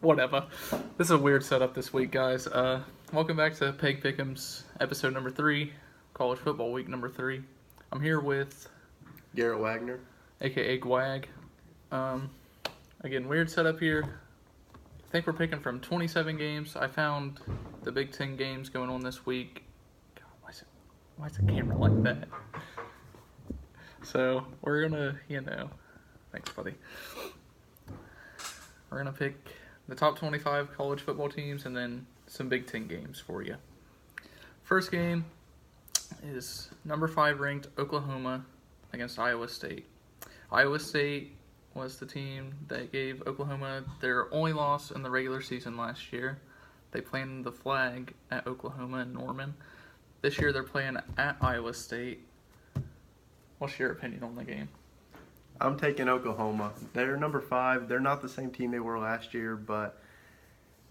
Whatever. This is a weird setup this week, guys. Welcome back to Pegg Pick'em's episode number 3, college football week number 3. I'm here with Garrett Wagner, aka Gwag. Again, weird setup here. I think we're picking from 27 games. I found the Big Ten games going on this week. God, why is the camera like that? So we're gonna, thanks, buddy. We're gonna pick the top 25 college football teams and then some Big Ten games for you. First game is number 5 ranked Oklahoma against Iowa State. Iowa State was the team that gave Oklahoma their only loss in the regular season last year. They planted the flag at Oklahoma and Norman. This year they're playing at Iowa State. What's your opinion on the game? I'm taking Oklahoma. They're number 5. They're not the same team they were last year, but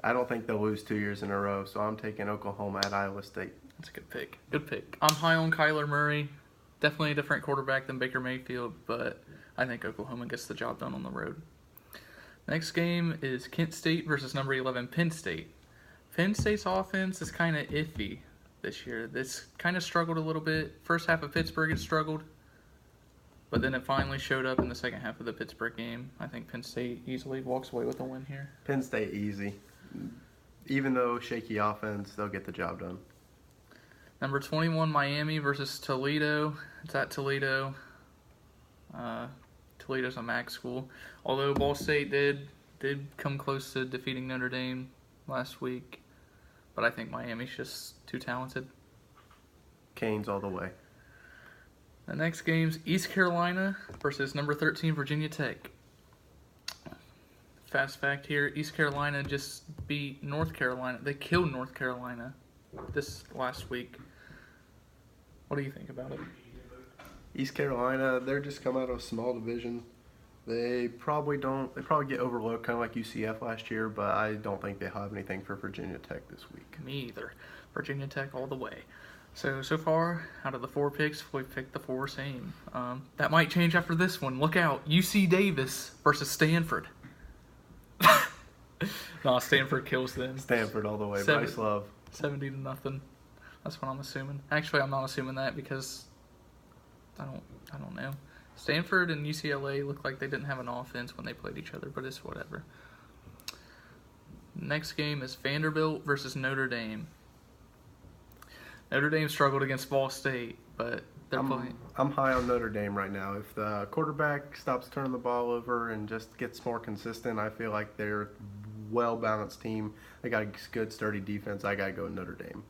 I don't think they'll lose 2 years in a row, so I'm taking Oklahoma at Iowa State. That's a good pick. Good pick. I'm high on Kyler Murray. Definitely a different quarterback than Baker Mayfield, but I think Oklahoma gets the job done on the road. Next game is Kent State versus number 11 Penn State. Penn State's offense is kind of iffy this year. This kind of struggled a little bit. First half of Pittsburgh it struggled, but then it finally showed up in the second half of the Pittsburgh game. I think Penn State easily walks away with a win here. Penn State easy. Even though shaky offense, they'll get the job done. Number 21 Miami versus Toledo. It's at Toledo. Toledo's a MAC school. Although Ball State did come close to defeating Notre Dame last week, but I think Miami's just too talented. Canes all the way. The next game's East Carolina versus number 13 Virginia Tech. Fast fact here, East Carolina just beat North Carolina. They killed North Carolina this last week. What do you think about it? East Carolina, they're just come out of a small division. They probably get overlooked, kind of like UCF last year, but I don't think they have anything for Virginia Tech this week. Me either. Virginia Tech all the way. So far, out of the 4 picks, we've picked the 4 same. That might change after this one. Look out. UC Davis versus Stanford. No, Stanford kills them. Stanford all the way. Bryce Love. 70-0. That's what I'm assuming. Actually, I'm not assuming that because I don't know. Stanford and UCLA looked like they didn't have an offense when they played each other, but it's whatever. Next game is Vanderbilt versus Notre Dame. Notre Dame struggled against Ball State, but they're playing. I'm high on Notre Dame right now. If the quarterback stops turning the ball over and just gets more consistent, I feel like they're a well-balanced team. They got a good, sturdy defense. I got to go with Notre Dame.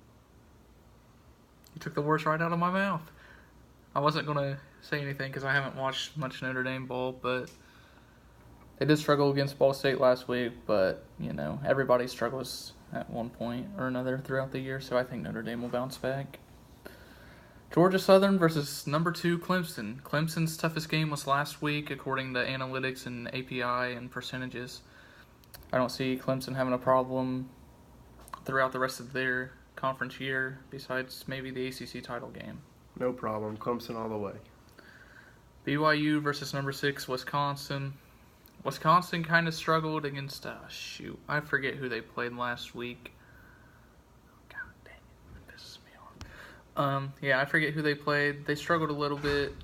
You took the words right out of my mouth. I wasn't going to say anything because I haven't watched much Notre Dame ball, but they did struggle against Ball State last week, but, everybody struggles at one point or another throughout the year, so I think Notre Dame will bounce back. Georgia Southern versus number 2 Clemson. Clemson's toughest game was last week, according to analytics and API and percentages. I don't see Clemson having a problem throughout the rest of their conference year, besides maybe the ACC title game. No problem. Clemson all the way. BYU versus number 6 Wisconsin. Wisconsin kind of struggled against, I forget who they played last week. God dang it, that pisses me off. I forget who they played. They struggled a little bit,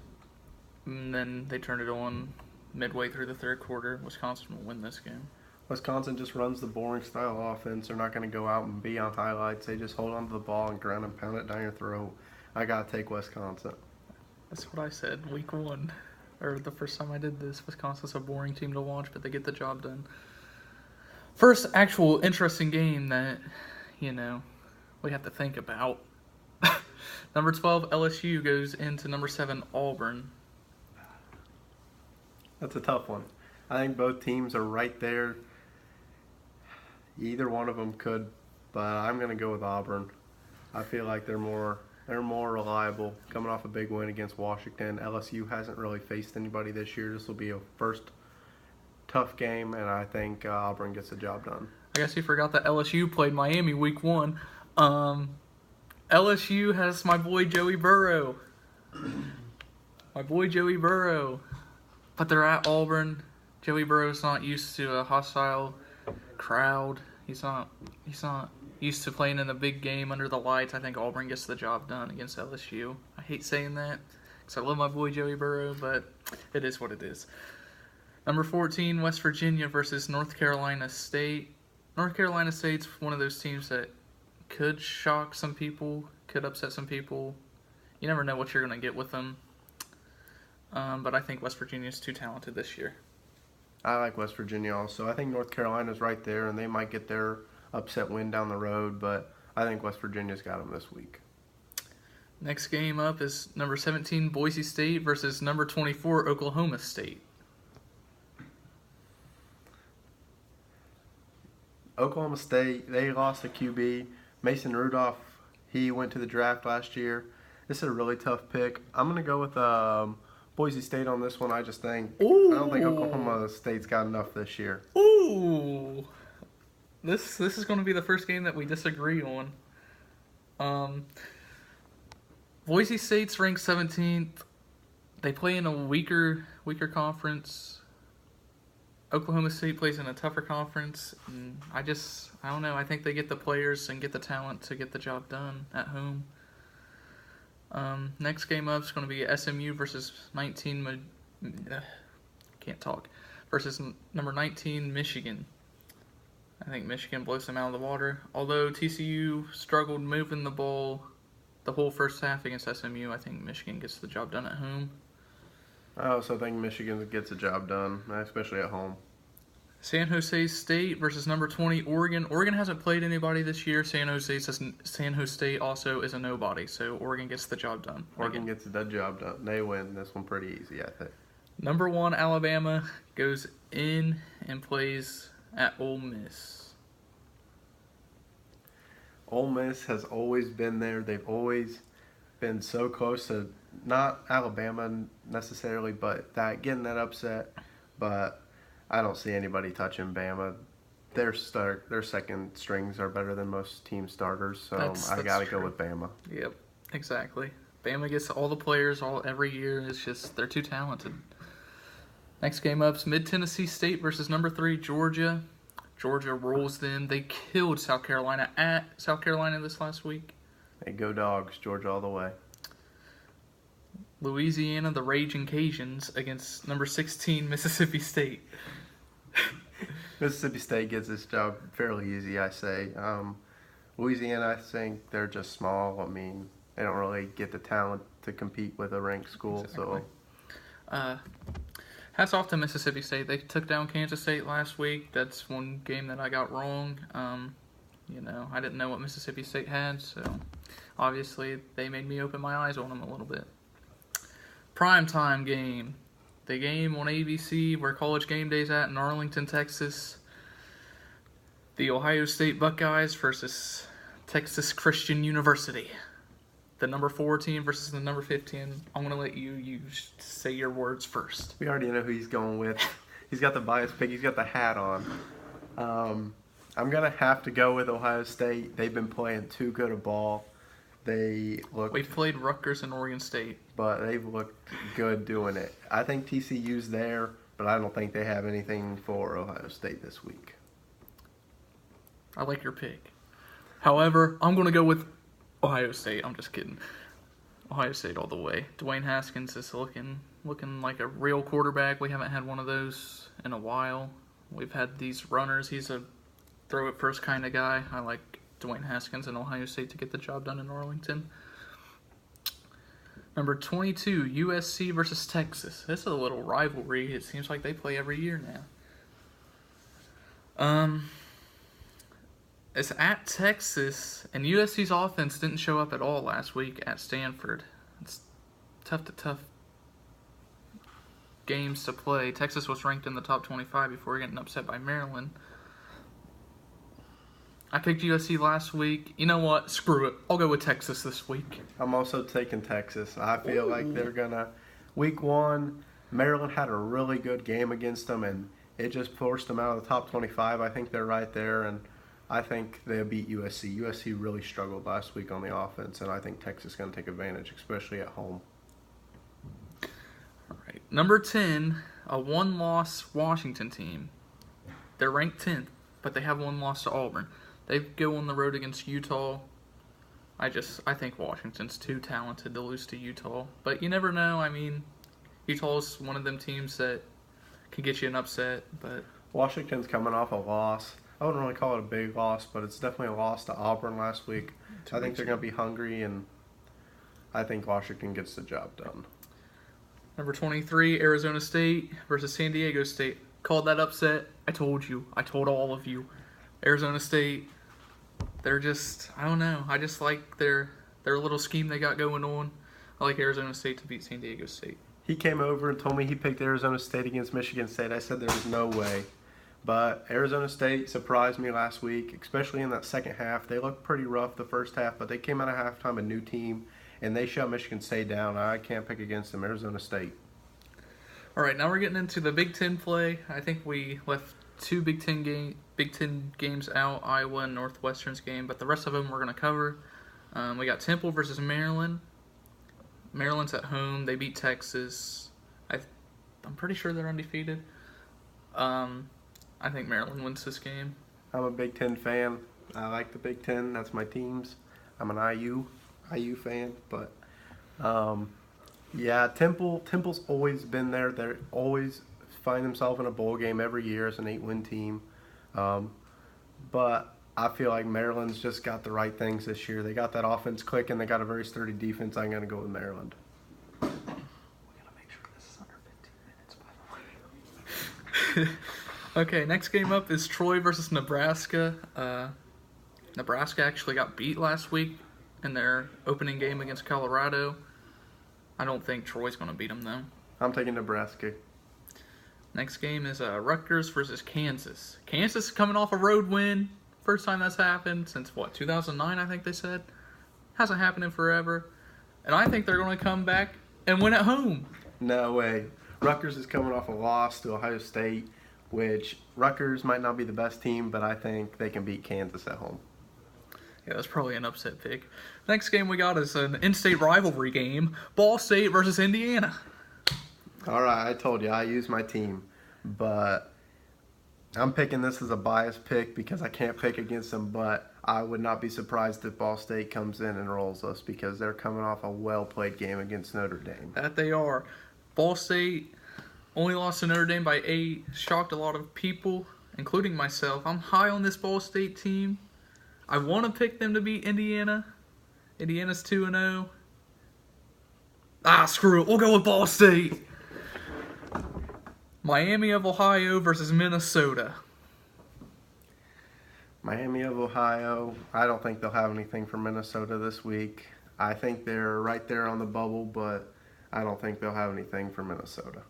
and then they turned it on midway through the third quarter. Wisconsin will win this game. Wisconsin just runs the boring style offense. They're not going to go out and be on highlights. They just hold on to the ball and ground and pound it down your throat. I got to take Wisconsin. That's what I said, week 1. Or the first time I did this. Wisconsin's a boring team to watch, but they get the job done. First actual interesting game that, we have to think about. Number 12, LSU goes into number 7, Auburn. That's a tough one. I think both teams are right there. Either one of them could, but I'm going to go with Auburn. I feel like they're more reliable, coming off a big win against Washington. LSU hasn't really faced anybody this year. This will be a first tough game, and I think Auburn gets the job done. I guess you forgot that LSU played Miami week 1. LSU has my boy Joey Burrow. But they're at Auburn. Joey Burrow's not used to a hostile crowd. He's not used to playing in a big game under the lights. I think Auburn gets the job done against LSU. I hate saying that because I love my boy Joey Burrow, but it is what it is. Number 14, West Virginia versus North Carolina State. North Carolina State's one of those teams that could shock some people, could upset some people. You never know what you're going to get with them. But I think West Virginia's too talented this year. I like West Virginia also. I think North Carolina's right there, and they might get their upset win down the road, but I think West Virginia's got them this week. Next game up is number 17, Boise State versus number 24, Oklahoma State. Oklahoma State, they lost the QB. Mason Rudolph, he went to the draft last year. This is a really tough pick. I'm going to go with Boise State on this one. I just think I don't think Oklahoma State's got enough this year. Ooh, this is going to be the first game that we disagree on. Boise State's ranked 17th. They play in a weaker conference. Oklahoma State plays in a tougher conference. And I don't know. I think they get the players and get the talent to get the job done at home. Next game up is going to be SMU versus versus number 19 Michigan. I think Michigan blows them out of the water. Although TCU struggled moving the ball the whole first half against SMU, I think Michigan gets the job done at home. I also think Michigan gets the job done, especially at home. San Jose State versus number 20 Oregon. Oregon hasn't played anybody this year. San Jose State also is a nobody, so Oregon gets the job done. Oregon gets the job done. They win this one pretty easy, I think. Number 1 Alabama goes in and plays at Ole Miss. Ole Miss has always been there. They've always been so close to not Alabama necessarily, but getting that upset. But I don't see anybody touching Bama. Their second strings are better than most team starters, so I got to go with Bama. Yep, exactly. Bama gets all the players every year. It's just they're too talented. Next game up is Mid-Tennessee State versus number 3 Georgia. Georgia rolls them. They killed South Carolina at South Carolina this last week. Hey, go Dogs. Georgia all the way. Louisiana, the Raging Cajuns, against number 16 Mississippi State. Mississippi State gets this job fairly easy, I say. Louisiana, I think they're just small. I mean, they don't really get the talent to compete with a ranked school. Exactly. So, hats off to Mississippi State. They took down Kansas State last week. That's one game that I got wrong. I didn't know what Mississippi State had, so obviously they made me open my eyes on them a little bit. Primetime game. The game on ABC where College Game Day's at in Arlington, Texas. The Ohio State Buckeyes versus Texas Christian University. The number 4 team versus the number 15. I'm going to let you say your words first. We already know who he's going with. He's got the bias pick. He's got the hat on. I'm going to have to go with Ohio State. They've been playing too good a ball. We've played Rutgers and Oregon State. But they've looked good doing it. I think TCU's there, but I don't think they have anything for Ohio State this week. I like your pick. However, I'm going to go with Ohio State. I'm just kidding. Ohio State all the way. Dwayne Haskins is looking like a real quarterback. We haven't had one of those in a while. We've had these runners. He's a throw-it-first kind of guy. I like Dwayne Haskins and Ohio State to get the job done in Arlington. Number 22, USC versus Texas. This is a little rivalry. It seems like they play every year now. It's at Texas, and USC's offense didn't show up at all last week at Stanford. It's tough games to play. Texas was ranked in the top 25 before getting upset by Maryland. I picked USC last week. You know what? Screw it. I'll go with Texas this week. I'm also taking Texas. I feel like they're going to... Week 1, Maryland had a really good game against them, and it just forced them out of the top 25. I think they're right there, and I think they'll beat USC. USC really struggled last week on the offense, and I think Texas is going to take advantage, especially at home. All right. Number 10, a one-loss Washington team. They're ranked 10th. but they have one loss to Auburn. They go on the road against Utah. I think Washington's too talented to lose to Utah. But you never know. I mean, Utah's one of them teams that can get you an upset. But Washington's coming off a loss. I wouldn't really call it a big loss, but it's definitely a loss to Auburn last week. I think they're going to be hungry, and I think Washington gets the job done. Number 23, Arizona State versus San Diego State. Called that upset. I told you. I told all of you. Arizona State, they're just, I don't know. I just like their little scheme they got going on. I like Arizona State to beat San Diego State. He came over and told me he picked Arizona State against Michigan State. I said there was no way. But Arizona State surprised me last week, especially in that second half. They looked pretty rough the first half, but they came out of halftime a new team, and they shut Michigan State down. I can't pick against them, Arizona State. All right, now we're getting into the Big Ten play. I think we left two Big Ten games out, Iowa and Northwestern's game, but the rest of them we're going to cover. We got Temple versus Maryland. Maryland's at home. They beat Texas. I'm pretty sure they're undefeated. I think Maryland wins this game. I'm a Big Ten fan. I like the Big Ten. That's my teams. I'm an IU fan. But, yeah, Temple's always been there. They always find themselves in a bowl game every year as an 8-win team. But I feel like Maryland's just got the right things this year. They got that offense clicking. They got a very sturdy defense. I'm going to go with Maryland. We got to make sure this is under 15 minutes, by the way. Okay, next game up is Troy versus Nebraska. Nebraska actually got beat last week in their opening game against Colorado. I don't think Troy's going to beat them, though. I'm taking Nebraska. Next game is Rutgers versus Kansas. Kansas coming off a road win. First time that's happened since, 2009, I think they said. Hasn't happened in forever. And I think they're going to come back and win at home. No way. Rutgers is coming off a loss to Ohio State, which Rutgers might not be the best team, but I think they can beat Kansas at home. Yeah, that's probably an upset pick. Next game we got is an in-state rivalry game. Ball State versus Indiana. All right, I told you, I use my team. But I'm picking this as a biased pick because I can't pick against them, but I would not be surprised if Ball State comes in and rolls us because they're coming off a well-played game against Notre Dame. That they are. Ball State only lost to Notre Dame by 8. Shocked a lot of people, including myself. I'm high on this Ball State team. I want to pick them to beat Indiana. Indiana's 2-0. Screw it. We'll go with Ball State. Miami of Ohio versus Minnesota. Miami of Ohio, I don't think they'll have anything for Minnesota this week. I think they're right there on the bubble, but I don't think they'll have anything for Minnesota.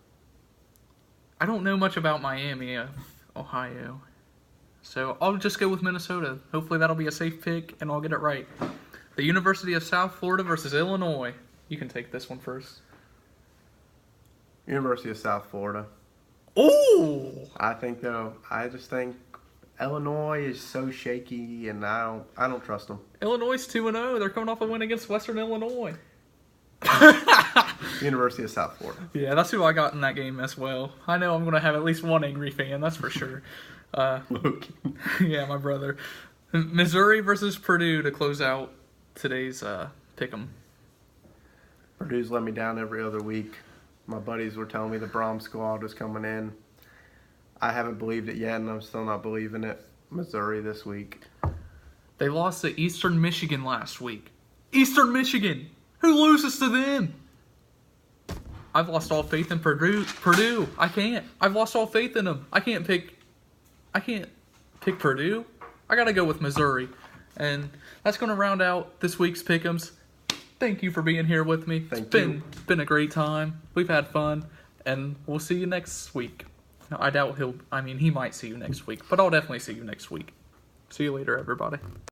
I don't know much about Miami of Ohio, so I'll just go with Minnesota. Hopefully that'll be a safe pick, and I'll get it right. The University of South Florida versus Illinois. You can take this one first. University of South Florida. Oh! I just think Illinois is so shaky, and I don't trust them. Illinois is 2-0. They're coming off a win against Western Illinois. University of South Florida. Yeah, that's who I got in that game as well. I know I'm going to have at least one angry fan, that's for sure. Logan. Yeah, my brother. Missouri versus Purdue to close out today's pick'em. Purdue's let me down every other week. My buddies were telling me the Brom squad was coming in. I haven't believed it yet, and I'm still not believing it. Missouri this week. They lost to Eastern Michigan last week. Eastern Michigan! Who loses to them? I've lost all faith in Purdue. I can't. I've lost all faith in them. I can't pick Purdue. I gotta go with Missouri. And that's gonna round out this week's pick'ems. Thank you for being here with me. It's been a great time. We've had fun, and we'll see you next week. No, I doubt he might see you next week, but I'll definitely see you next week. See you later, everybody.